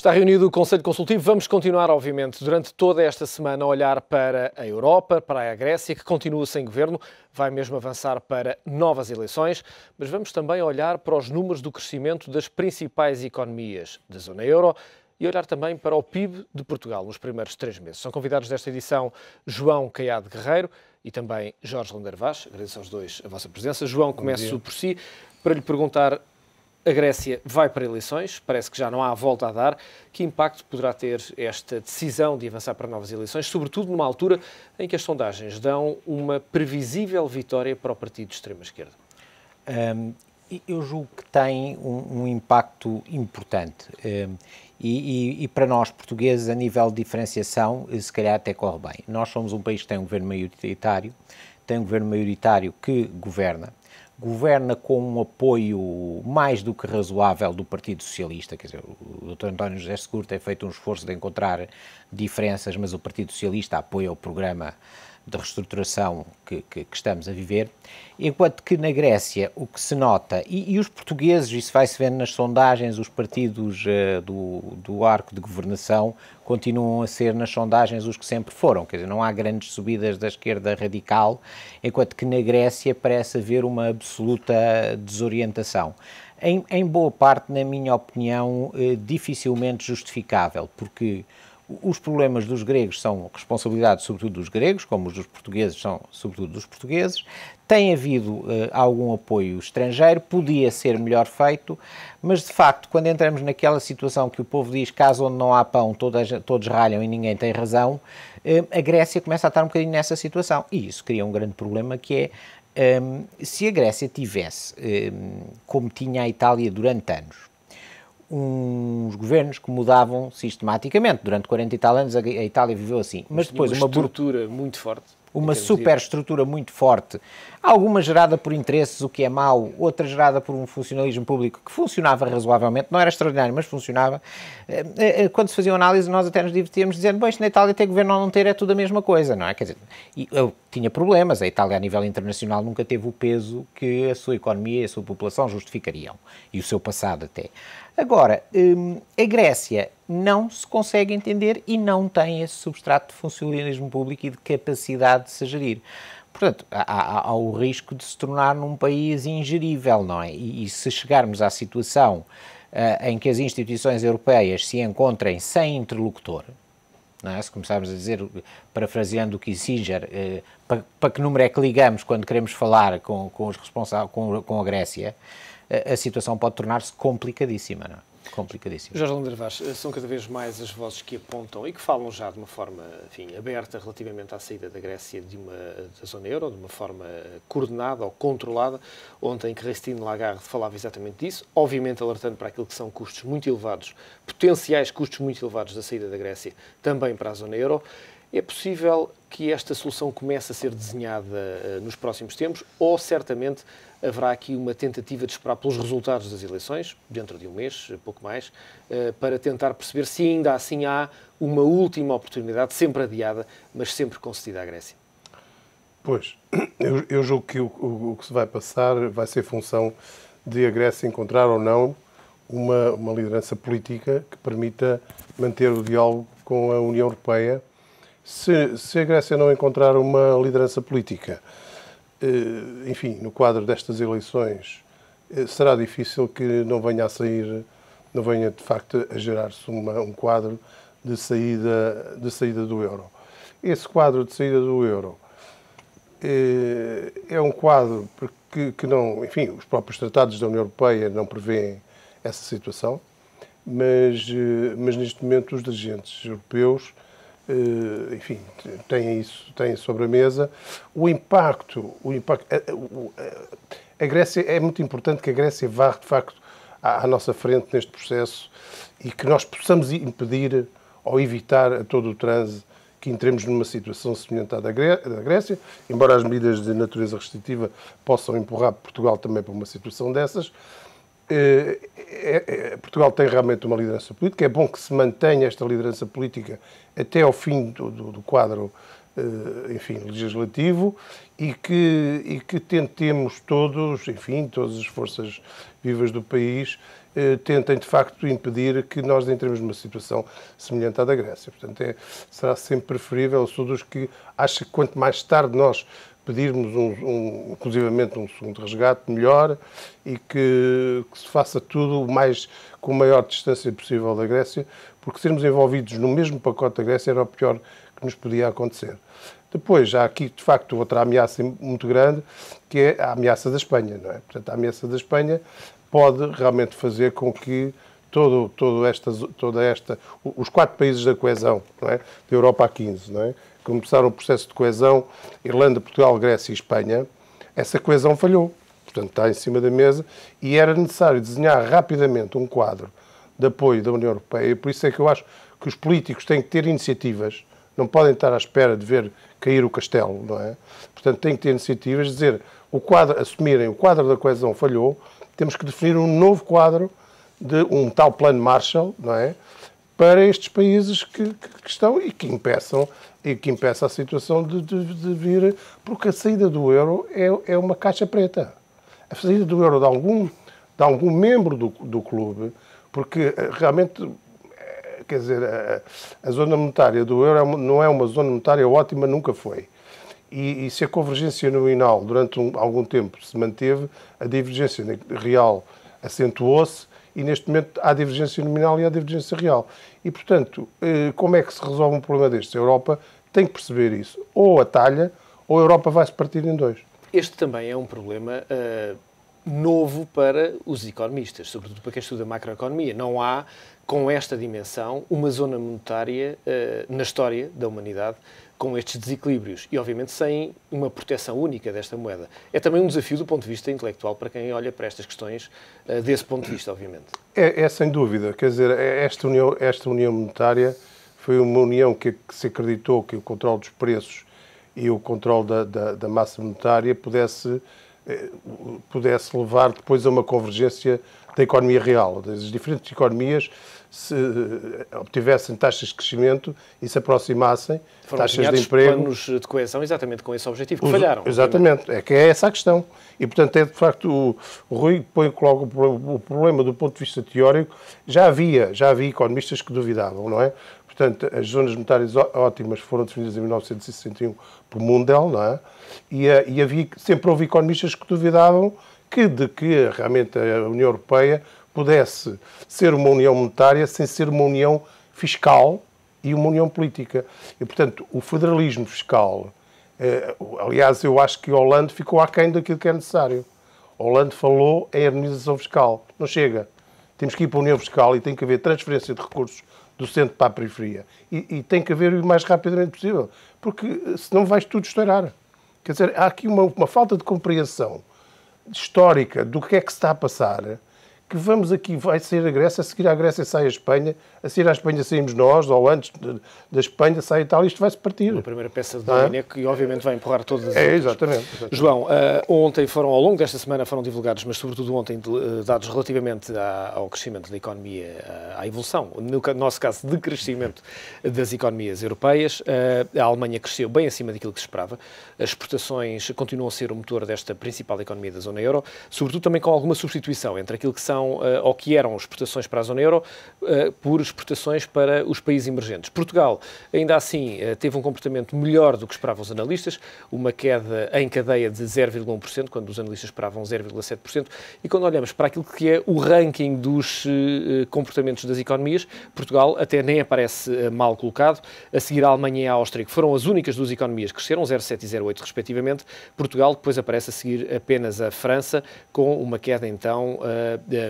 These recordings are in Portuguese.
Está reunido o Conselho Consultivo. Vamos continuar, obviamente, durante toda esta semana a olhar para a Europa, para a Grécia, que continua sem governo, vai mesmo avançar para novas eleições, mas vamos também olhar para os números do crescimento das principais economias da zona euro e olhar também para o PIB de Portugal nos primeiros 3 meses. São convidados desta edição João Caiado Guerreiro e também Jorge Landeiro Vaz. Agradeço aos dois a vossa presença. João, começo por si, para lhe perguntar: a Grécia vai para eleições, parece que já não há volta a dar. Que impacto poderá ter esta decisão de avançar para novas eleições, sobretudo numa altura em que as sondagens dão uma previsível vitória para o partido de extrema-esquerda? Eu julgo que tem um impacto importante e para nós portugueses, a nível de diferenciação, se calhar até corre bem. Nós somos um país que tem um governo maioritário, que governa com um apoio mais do que razoável do Partido Socialista. Quer dizer, o Dr. António José Seguro tem feito um esforço de encontrar diferenças, mas o Partido Socialista apoia o programa de reestruturação que estamos a viver, enquanto que na Grécia o que se nota, e os portugueses, isso vai-se vendo nas sondagens, os partidos do arco de governação continuam a ser nas sondagens os que sempre foram, quer dizer, não há grandes subidas da esquerda radical, enquanto que na Grécia parece haver uma absoluta desorientação. Em boa parte, na minha opinião, dificilmente justificável, porque os problemas dos gregos são responsabilidade sobretudo dos gregos, como os dos portugueses são sobretudo dos portugueses. Tem havido algum apoio estrangeiro, podia ser melhor feito, mas de facto, quando entramos naquela situação que o povo diz: casa onde não há pão, todos ralham e ninguém tem razão, a Grécia começa a estar um bocadinho nessa situação. E isso cria um grande problema, que é, se a Grécia tivesse, como tinha a Itália durante anos, uns governos que mudavam sistematicamente. Durante 40 e tal anos a Itália viveu assim. Mas depois uma estrutura muito forte. Uma superestrutura muito forte. Alguma gerada por interesses, o que é mau, outra gerada por um funcionalismo público que funcionava razoavelmente, não era extraordinário, mas funcionava. Quando se fazia análise, nós até nos divertíamos dizendo: bom, isto na Itália ter governo ou não ter é tudo a mesma coisa, não é? Quer dizer, eu tinha problemas. A Itália, a nível internacional, nunca teve o peso que a sua economia e a sua população justificariam. E o seu passado até. Agora, a Grécia não se consegue entender e não tem esse substrato de funcionalismo público e de capacidade de se gerir. Portanto, há o risco de se tornar num país ingerível, não é? E se chegarmos à situação em que as instituições europeias se encontrem sem interlocutor, não é? Se começarmos a dizer, parafraseando o Kissinger, para que número é que ligamos quando queremos falar com os responsáveis, com a Grécia, a situação pode tornar-se complicadíssima, não é? Complicadíssimo. Jorge Landeiro Vaz, são cada vez mais as vozes que apontam e que falam já de uma forma, enfim, aberta relativamente à saída da Grécia da zona euro, de uma forma coordenada ou controlada. Ontem Christine Lagarde falava exatamente disso, obviamente alertando para aquilo que são custos muito elevados, potenciais custos muito elevados da saída da Grécia também para a zona euro. É possível que esta solução comece a ser desenhada nos próximos tempos, ou certamente haverá aqui uma tentativa de esperar pelos resultados das eleições, dentro de um mês, pouco mais, para tentar perceber se ainda assim há uma última oportunidade, sempre adiada, mas sempre concedida à Grécia? Pois, eu julgo que o que se vai passar vai ser função de a Grécia encontrar ou não uma liderança política que permita manter o diálogo com a União Europeia. Se a Grécia não encontrar uma liderança política, enfim, no quadro destas eleições, será difícil que não venha a sair, não venha de facto a gerar-se um quadro de saída do euro. Esse quadro de saída do euro é um quadro que não, enfim, os próprios tratados da União Europeia não prevêem essa situação, mas neste momento os dirigentes europeus, enfim, têm sobre a mesa o impacto. A Grécia, é muito importante que a Grécia vá, de facto, à nossa frente neste processo e que nós possamos impedir ou evitar a todo o transe que entremos numa situação semelhante à da Grécia, embora as medidas de natureza restritiva possam empurrar Portugal também para uma situação dessas. Portugal tem realmente uma liderança política. É bom que se mantenha esta liderança política até ao fim do quadro enfim, legislativo e que tentemos todos, enfim, todas as forças vivas do país, tentem de facto impedir que nós entremos numa situação semelhante à da Grécia. Portanto, será sempre preferível. Eu sou dos que acha que quanto mais tarde nós pedirmos inclusivamente um segundo resgate, melhor, e que se faça tudo com a maior distância possível da Grécia, porque sermos envolvidos no mesmo pacote da Grécia era o pior que nos podia acontecer. Depois, há aqui, de facto, outra ameaça muito grande, que é a ameaça da Espanha, não é? Portanto, a ameaça da Espanha pode realmente fazer com que os 4 países da coesão, não é? Da Europa há 15, não é? Começaram o processo de coesão, Irlanda, Portugal, Grécia e Espanha, essa coesão falhou. Portanto, está em cima da mesa e era necessário desenhar rapidamente um quadro de apoio da União Europeia. Por isso é que eu acho que os políticos têm que ter iniciativas, não podem estar à espera de ver cair o castelo, não é? Portanto, têm que ter iniciativas, dizer, assumirem o quadro da coesão falhou, temos que definir um novo quadro de um tal plano Marshall, não é? Para estes países que estão e que impeçam a situação de vir, porque a saída do euro é uma caixa preta. A saída do euro de algum membro do clube, porque realmente, quer dizer, a zona monetária do euro não é uma zona monetária ótima, nunca foi. E se a convergência nominal durante algum tempo se manteve, a divergência real acentuou-se e neste momento há divergência nominal e há divergência real. E, portanto, como é que se resolve um problema destes? A Europa tem que perceber isso. Ou atalha, ou a Europa vai se partir em dois. Este também é um problema novo para os economistas, sobretudo para quem estuda macroeconomia. Não há, com esta dimensão, uma zona monetária na história da humanidade com estes desequilíbrios e, obviamente, sem uma proteção única desta moeda. É também um desafio do ponto de vista intelectual para quem olha para estas questões desse ponto de vista, obviamente. É sem dúvida. Quer dizer, esta união monetária foi uma união que se acreditou que o controle dos preços e o controle da massa monetária pudesse levar depois a uma convergência da economia real. As diferentes economias se obtivessem taxas de crescimento e se aproximassem taxas de emprego. Planos de coesão exatamente com esse objetivo que falharam. Exatamente, obviamente. É que é essa a questão. E, portanto, de facto, o Rui coloca o problema do ponto de vista teórico. Já havia economistas que duvidavam, não é? Portanto, as zonas monetárias ótimas foram definidas em 1961 por Mundell, não é? E sempre houve economistas que duvidavam de que realmente a União Europeia pudesse ser uma união monetária sem ser uma união fiscal e uma união política. E, portanto, o federalismo fiscal, aliás, eu acho que Hollande ficou aquém daquilo que é necessário. Hollande falou em harmonização fiscal. Não chega. Temos que ir para a união fiscal e tem que haver transferência de recursos do centro para a periferia. E tem que haver o mais rapidamente possível, porque senão vai tudo estourar. Quer dizer, há aqui uma falta de compreensão histórica do que é que se está a passar, que vai sair a Grécia, a seguir à Grécia sai a Espanha, a seguir à Espanha saímos nós, ou antes da Espanha sai a Itália, isto vai-se partir. A primeira peça de domínio que obviamente vai empurrar todas as outras. Exatamente. João, ontem ao longo desta semana foram divulgados, mas sobretudo ontem, dados relativamente ao crescimento da economia, à evolução, no nosso caso, de crescimento das economias europeias. A Alemanha cresceu bem acima daquilo que se esperava. As exportações continuam a ser o motor desta principal economia da zona euro, sobretudo também com alguma substituição entre aquilo que são ou que eram exportações para a zona euro por exportações para os países emergentes. Portugal, ainda assim, teve um comportamento melhor do que esperavam os analistas, uma queda em cadeia de 0,1%, quando os analistas esperavam 0,7%, e quando olhamos para aquilo que é o ranking dos comportamentos das economias, Portugal até nem aparece mal colocado. A seguir, a Alemanha e a Áustria, que foram as únicas duas economias que cresceram, 0,7% e 0,8% respectivamente. Portugal, depois aparece a seguir apenas a França, com uma queda então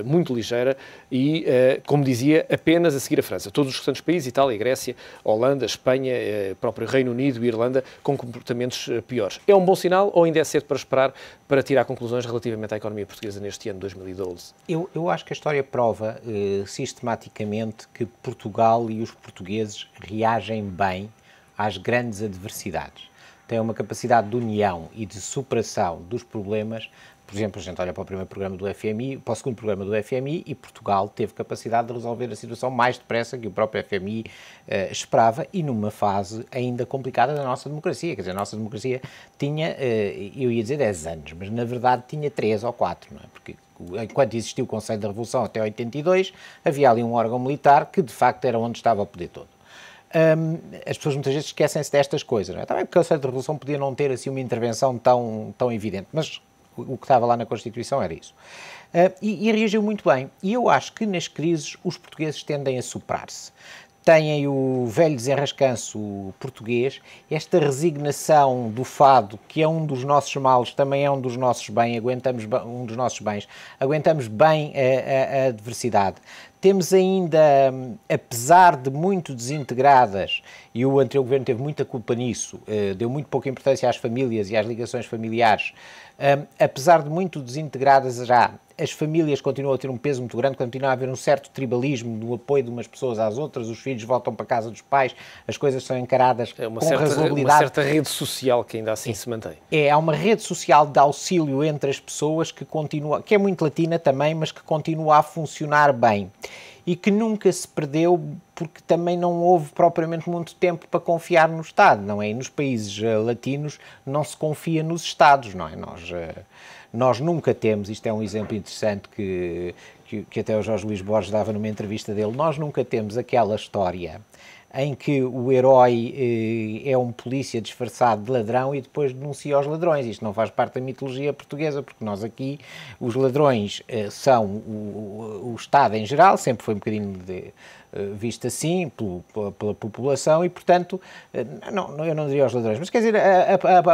muito ligeira e, como dizia, apenas a seguir a França. Todos os restantes países, Itália, Grécia, Holanda, Espanha, próprio Reino Unido e Irlanda, com comportamentos piores. É um bom sinal ou ainda é cedo para esperar para tirar conclusões relativamente à economia portuguesa neste ano de 2012? Eu acho que a história prova sistematicamente que Portugal e os portugueses reagem bem às grandes adversidades. tem uma capacidade de união e de superação dos problemas. Por exemplo, a gente olha para o primeiro programa do FMI, para o segundo programa do FMI, e Portugal teve capacidade de resolver a situação mais depressa que o próprio FMI esperava, e numa fase ainda complicada da nossa democracia. Quer dizer, a nossa democracia tinha, eu ia dizer 10 anos, mas na verdade tinha 3 ou 4, não é? Porque enquanto existiu o Conselho da Revolução até 82, havia ali um órgão militar que de facto era onde estava o poder todo. As pessoas muitas vezes esquecem-se destas coisas, não é? Também porque o Conselho da Revolução podia não ter assim uma intervenção tão evidente, mas o que estava lá na Constituição era isso. E reagiu muito bem. E eu acho que nas crises os portugueses tendem a superar-se. Têm o velho desenrascanço português, esta resignação do fado, que é um dos nossos males, também é um dos nossos bens, aguentamos bem a adversidade. Temos ainda, apesar de muito desintegradas, e o anterior governo teve muita culpa nisso, deu muito pouca importância às famílias e às ligações familiares, apesar de muito desintegradas já, as famílias continuam a ter um peso muito grande, continua a haver um certo tribalismo no apoio de umas pessoas às outras, os filhos voltam para a casa dos pais, as coisas são encaradas com razoabilidade. Uma certa rede social que ainda assim se mantém. Há uma rede social de auxílio entre as pessoas que continua, que é muito latina também, mas que continua a funcionar bem. E que nunca se perdeu porque também não houve propriamente muito tempo para confiar no Estado, não é? E nos países latinos não se confia nos Estados, não é? Nós nunca temos, isto é um exemplo interessante que até o Jorge Luís Borges dava numa entrevista dele, nós nunca temos aquela história em que o herói é um polícia disfarçado de ladrão e depois denuncia os ladrões. Isto não faz parte da mitologia portuguesa, porque nós aqui, os ladrões são o Estado em geral, sempre foi um bocadinho visto assim pela população e, portanto, eu não diria aos ladrões, mas quer dizer,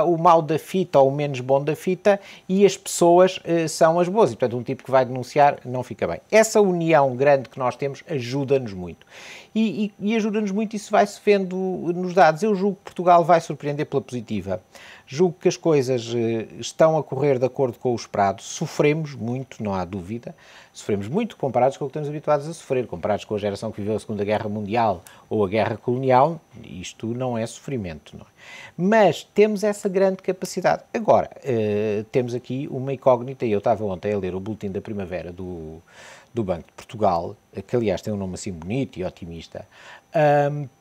o mau da fita ou o menos bom da fita, e as pessoas são as boas, e portanto um tipo que vai denunciar não fica bem. Essa união grande que nós temos ajuda-nos muito. E ajuda-nos muito, isso vai-se vendo nos dados. Eu julgo que Portugal vai surpreender pela positiva. Julgo que as coisas estão a correr de acordo com o esperado. Sofremos muito, não há dúvida. Sofremos muito comparados com o que estamos habituados a sofrer. Comparados com a geração que viveu a Segunda Guerra Mundial ou a Guerra Colonial, isto não é sofrimento, não é? Mas temos essa grande capacidade. Agora, temos aqui uma incógnita, e eu estava ontem a ler o Boletim da Primavera do Banco de Portugal, que aliás tem um nome assim bonito e otimista,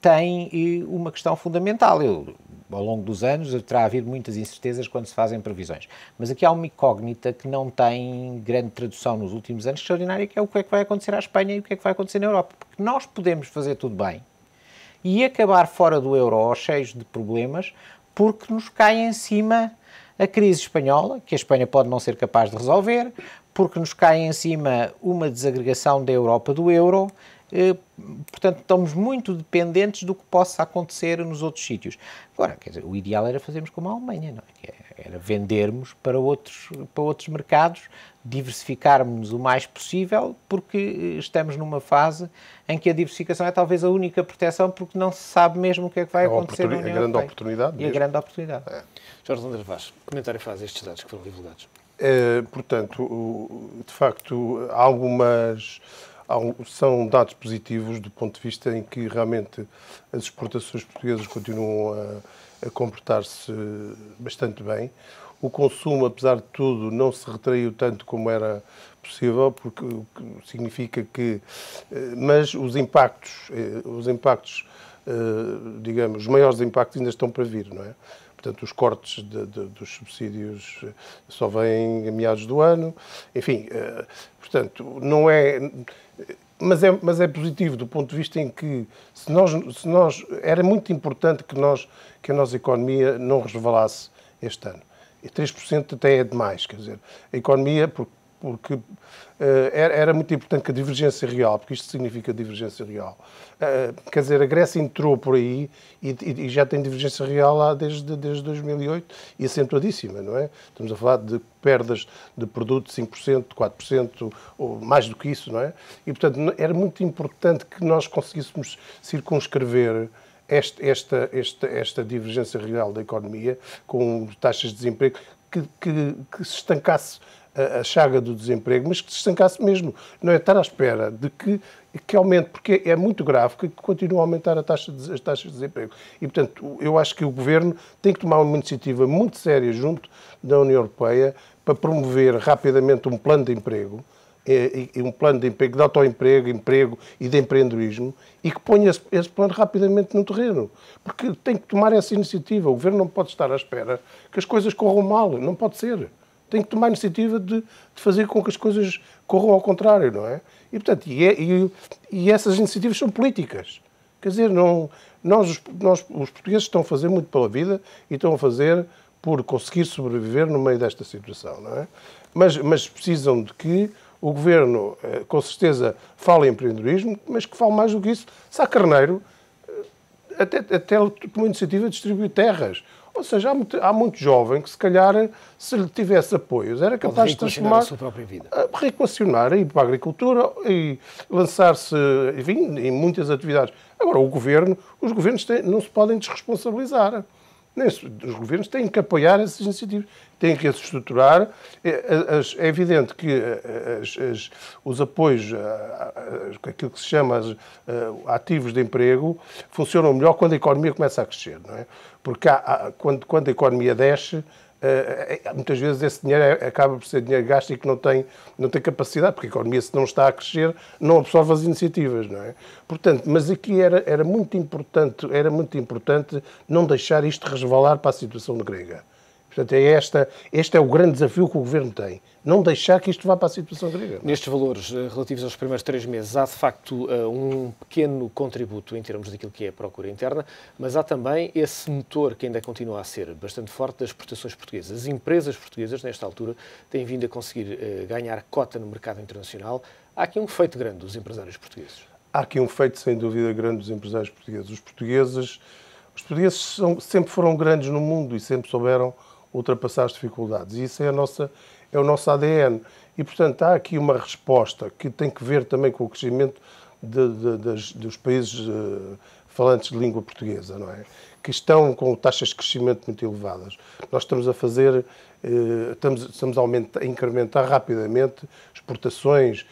tem uma questão fundamental. Ao longo dos anos terá havido muitas incertezas quando se fazem previsões, mas aqui há uma incógnita que não tem grande tradução nos últimos anos, extraordinária, que é o que é que vai acontecer à Espanha e o que é que vai acontecer na Europa, porque nós podemos fazer tudo bem e acabar fora do euro ou cheios de problemas, porque nos cai em cima a crise espanhola, que a Espanha pode não ser capaz de resolver, porque nos cai em cima uma desagregação da Europa do euro, portanto estamos muito dependentes do que possa acontecer nos outros sítios. Agora, quer dizer, o ideal era fazermos como a Alemanha, não é? Era vendermos para outros mercados, diversificarmos o mais possível, porque estamos numa fase em que a diversificação é talvez a única proteção, porque não se sabe mesmo o que é que vai acontecer na União Europeia. A grande oportunidade. E a grande oportunidade. Jorge André Vaz, comentário faz estes dados que foram divulgados. Portanto, de facto, são dados positivos do ponto de vista em que realmente as exportações portuguesas continuam a comportar-se bastante bem. O consumo, apesar de tudo, não se retraiu tanto como era possível, porque significa que... Mas os impactos, digamos, os maiores impactos ainda estão para vir, não é? Portanto, os cortes dos subsídios só vêm a meados do ano. Enfim, portanto, não é... Mas é positivo do ponto de vista em que se nós era muito importante que a nossa economia não resvalasse este ano. E 3% até é demais, quer dizer, a economia, porque era muito importante que a divergência real, porque isto significa divergência real, quer dizer, a Grécia entrou por aí e já tem divergência real lá desde 2008 e acentuadíssima, não é? Estamos a falar de perdas de produto de 5%, de 4%, ou mais do que isso, não é? E, portanto, era muito importante que nós conseguíssemos circunscrever esta divergência real da economia, com taxas de desemprego, que se estancasse a chaga do desemprego, mas que se estancasse mesmo. Não é estar à espera de que aumente, porque é muito grave que continue a aumentar as taxas de desemprego. E, portanto, eu acho que o Governo tem que tomar uma iniciativa muito séria junto da União Europeia para promover rapidamente um plano de emprego, um plano de emprego, de autoemprego, emprego e de empreendedorismo, e que ponha esse plano rapidamente no terreno. Porque tem que tomar essa iniciativa. O Governo não pode estar à espera que as coisas corram mal. Não pode ser. Tem que tomar a iniciativa de fazer com que as coisas corram ao contrário, não é? E, portanto, essas iniciativas são políticas. Quer dizer, nós, os portugueses, estão a fazer muito pela vida e estão a fazer por conseguir sobreviver no meio desta situação, não é? Mas precisam de que o Governo, com certeza, fale em empreendedorismo, mas que fale mais do que isso. Sá Carneiro até tomou a iniciativa de distribuir terras. Ou seja, há muito jovem que, se calhar, se lhe tivesse apoios, era capaz de transformar a sua própria vida. Reequacionar, ir para a agricultura e lançar-se, enfim, em muitas atividades. Agora, os governos não se podem desresponsabilizar. Os governos têm que apoiar essas iniciativas, têm que as estruturar. É evidente que os apoios, aquilo que se chama ativos de emprego, funcionam melhor quando a economia começa a crescer, não é? Porque quando a economia desce, muitas vezes esse dinheiro acaba por ser dinheiro gasto e que não tem capacidade, porque a economia, se não está a crescer, não absorve as iniciativas, não é? Portanto, mas aqui era muito importante não deixar isto resvalar para a situação grega. Portanto, este é o grande desafio que o Governo tem. Não deixar que isto vá para a situação grega. Nestes valores relativos aos primeiros 3 meses, há de facto um pequeno contributo em termos daquilo que é a procura interna, mas há também esse motor que ainda continua a ser bastante forte das exportações portuguesas. As empresas portuguesas, nesta altura, têm vindo a conseguir ganhar cota no mercado internacional. Há aqui um feito grande dos empresários portugueses. Há aqui um feito, sem dúvida, grande dos empresários portugueses. Os portugueses sempre foram grandes no mundo e sempre souberam ultrapassar as dificuldades. E isso é o nosso ADN. E, portanto, há aqui uma resposta que tem que ver também com o crescimento dos países falantes de língua portuguesa, não é? Que estão com taxas de crescimento muito elevadas. Nós estamos a fazer, estamos a incrementar rapidamente exportações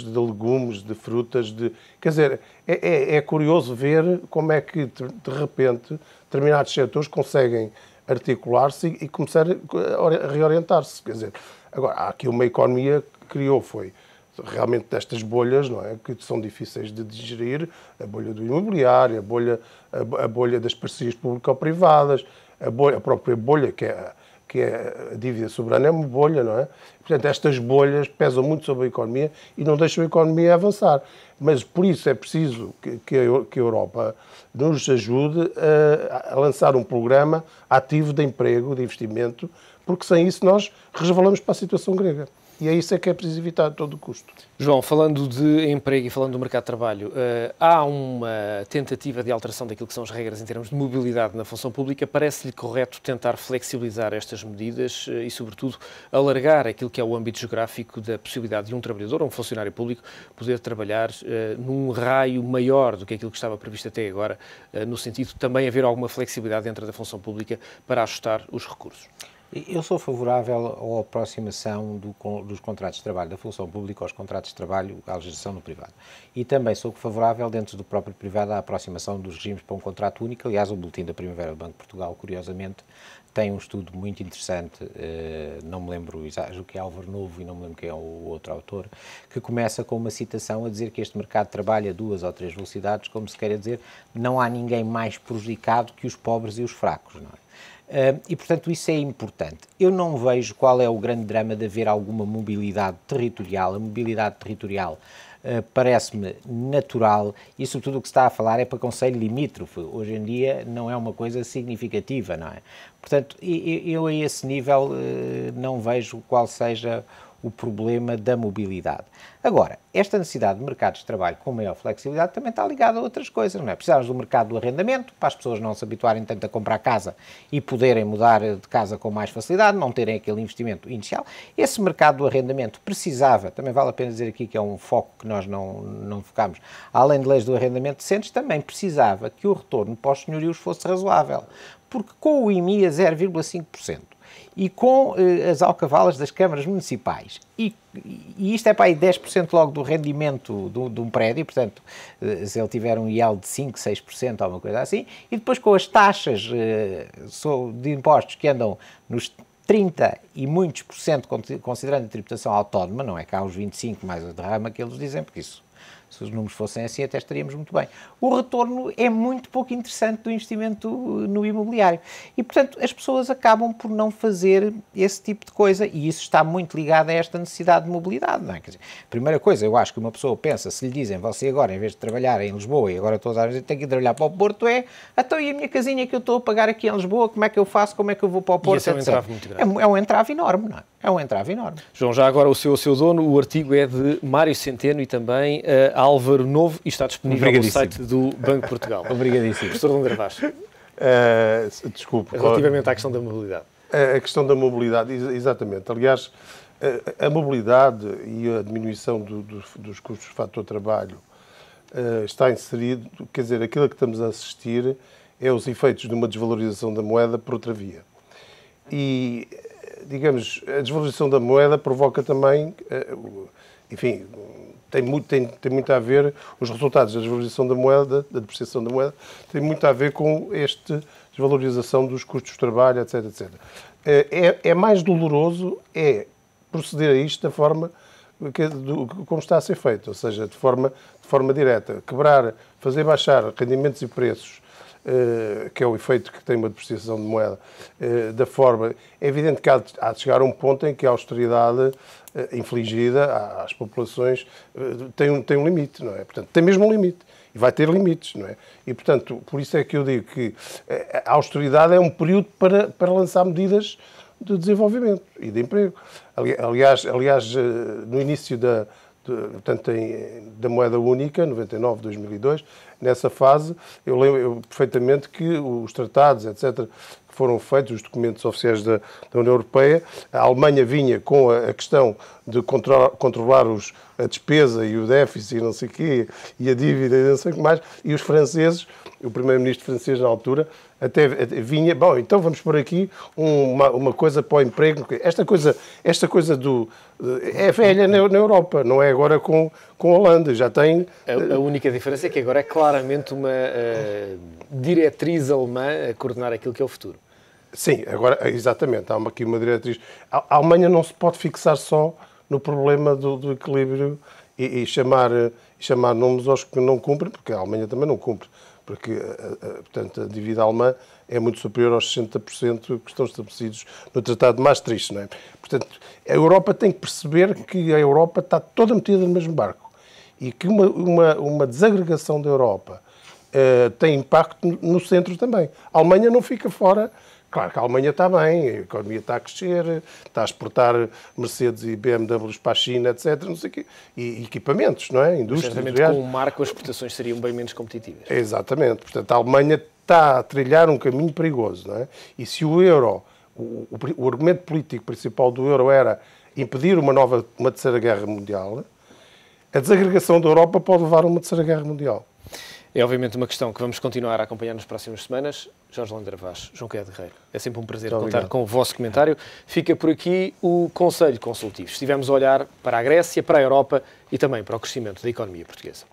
de legumes, de frutas, quer dizer, é curioso ver como é que, de repente, determinados setores conseguem articular-se e começar a reorientar-se. Quer dizer, agora, há aqui uma economia que criou, foi realmente destas bolhas, não é? Que são difíceis de digerir, a bolha do imobiliário, a bolha das parcerias público-privadas, a própria bolha que é a dívida soberana, é uma bolha, não é? Portanto, estas bolhas pesam muito sobre a economia e não deixam a economia avançar. Mas, por isso, é preciso que a Europa nos ajude a lançar um programa ativo de emprego, de investimento, porque sem isso nós resvalamos para a situação grega. E é isso que é preciso evitar a todo custo. João, falando de emprego e falando do mercado de trabalho, há uma tentativa de alteração daquilo que são as regras em termos de mobilidade na função pública. Parece-lhe correto tentar flexibilizar estas medidas e, sobretudo, alargar aquilo que é o âmbito geográfico da possibilidade de um trabalhador ou um funcionário público poder trabalhar num raio maior do que aquilo que estava previsto até agora, no sentido de também haver alguma flexibilidade dentro da função pública para ajustar os recursos? Eu sou favorável à aproximação dos contratos de trabalho da função pública aos contratos de trabalho à legislação no privado. E também sou favorável, dentro do próprio privado, à aproximação dos regimes para um contrato único. Aliás, o Boletim da Primavera do Banco de Portugal, curiosamente, tem um estudo muito interessante, não me lembro o que é Álvaro Novo e não me lembro quem é o outro autor, que começa com uma citação a dizer que este mercado trabalha a 2 ou 3 velocidades, como se quer dizer, não há ninguém mais prejudicado que os pobres e os fracos, não é? E, portanto, isso é importante. Eu não vejo qual é o grande drama de haver alguma mobilidade territorial. A mobilidade territorial parece-me natural e, sobretudo, o que se está a falar é para concelho limítrofe. Hoje em dia não é uma coisa significativa, não é? Portanto, eu a esse nível não vejo qual seja o problema da mobilidade. Agora, esta necessidade de mercados de trabalho com maior flexibilidade também está ligada a outras coisas, não é? Precisamos do mercado do arrendamento, para as pessoas não se habituarem tanto a comprar casa e poderem mudar de casa com mais facilidade, não terem aquele investimento inicial. Esse mercado do arrendamento precisava, também vale a pena dizer aqui que é um foco que nós não focamos, além de leis do arrendamento decentes, também precisava que o retorno para os senhorios fosse razoável, porque com o IMI a 0,5%, e com as alcavalas das câmaras municipais. E isto é para aí 10% logo do rendimento de um prédio, portanto, se ele tiver um IEL de 5%, 6%, alguma coisa assim, e depois com as taxas de impostos que andam nos 30% e muitos por cento, considerando a tributação autónoma, não é cá os 25% mais a derrama que eles dizem, porque isso, se os números fossem assim, até estaríamos muito bem. O retorno é muito pouco interessante do investimento no imobiliário. E, portanto, as pessoas acabam por não fazer esse tipo de coisa, e isso está muito ligado a esta necessidade de mobilidade, não é? Quer dizer, primeira coisa, eu acho que uma pessoa pensa, se lhe dizem, você agora, em vez de trabalhar em Lisboa, e agora estou a dizer, tem que ir trabalhar para o Porto, então e a minha casinha que eu estou a pagar aqui em Lisboa, como é que eu faço, como é que eu vou para o Porto, etc. É um entrave muito grande. É um entrave enorme, não é? É um entrave enorme. João, já agora o seu dono, o artigo é de Mário Centeno e também Álvaro Novo e está disponível no site do Banco de Portugal. Obrigadíssimo. Professor Leandro Vaz, Desculpe. relativamente à questão da mobilidade. A questão da mobilidade, exatamente. Aliás, a mobilidade e a diminuição dos custos de fator trabalho está inserido, quer dizer, aquilo a que estamos a assistir é os efeitos de uma desvalorização da moeda por outra via. E, digamos, a desvalorização da moeda provoca também, enfim, tem muito a ver, os resultados da desvalorização da moeda, da depreciação da moeda, tem muito a ver com esta desvalorização dos custos de trabalho, etc, etc. É mais doloroso proceder a isto da forma como está a ser feito, ou seja, de forma direta. Quebrar, fazer baixar rendimentos e preços, que é o efeito que tem uma depreciação de moeda, da forma... É evidente que há de chegar a um ponto em que a austeridade infligida às populações tem um limite, não é? Portanto, tem mesmo um limite. E vai ter limites, não é? E, portanto, por isso é que eu digo que a austeridade é um período para lançar medidas de desenvolvimento e de emprego. Aliás, no início da moeda única, 99, 2002, nessa fase, eu lembro perfeitamente que os tratados, etc., que foram feitos, os documentos oficiais da União Europeia, a Alemanha vinha com a questão de controlar a despesa e o déficit e não sei o quê, e a dívida e não sei o que mais, e os franceses, o primeiro-ministro francês na altura, até vinha, bom, então vamos pôr aqui uma coisa para o emprego. Esta coisa é velha na Europa, não é agora com a Holanda, já tem... A única diferença é que agora é claramente uma diretriz alemã a coordenar aquilo que é o futuro. Sim, agora, exatamente, há aqui uma diretriz. A Alemanha não se pode fixar só no problema do equilíbrio e chamar nomes aos que não cumprem, porque a Alemanha também não cumpre, porque, portanto, a dívida alemã é muito superior aos 60% que estão estabelecidos no Tratado de Maastricht, não é? Portanto, a Europa tem que perceber que a Europa está toda metida no mesmo barco e que uma desagregação da Europa tem impacto no centro também. A Alemanha não fica fora. Claro que a Alemanha está bem, a economia está a crescer, está a exportar Mercedes e BMWs para a China, etc. Não sei o quê. E equipamentos, não é? Indústrias. Certamente com o marco as exportações seriam bem menos competitivas. Exatamente. Portanto, a Alemanha está a trilhar um caminho perigoso, não é? E se o euro, o argumento político principal do euro era impedir uma terceira guerra mundial, a desagregação da Europa pode levar a uma terceira guerra mundial. É obviamente uma questão que vamos continuar a acompanhar nas próximas semanas. Jorge Leandro Vaz, João Qué Guerreiro, é sempre um prazer contar com o vosso comentário. Fica por aqui o Conselho Consultivo. Estivemos a olhar para a Grécia, para a Europa e também para o crescimento da economia portuguesa.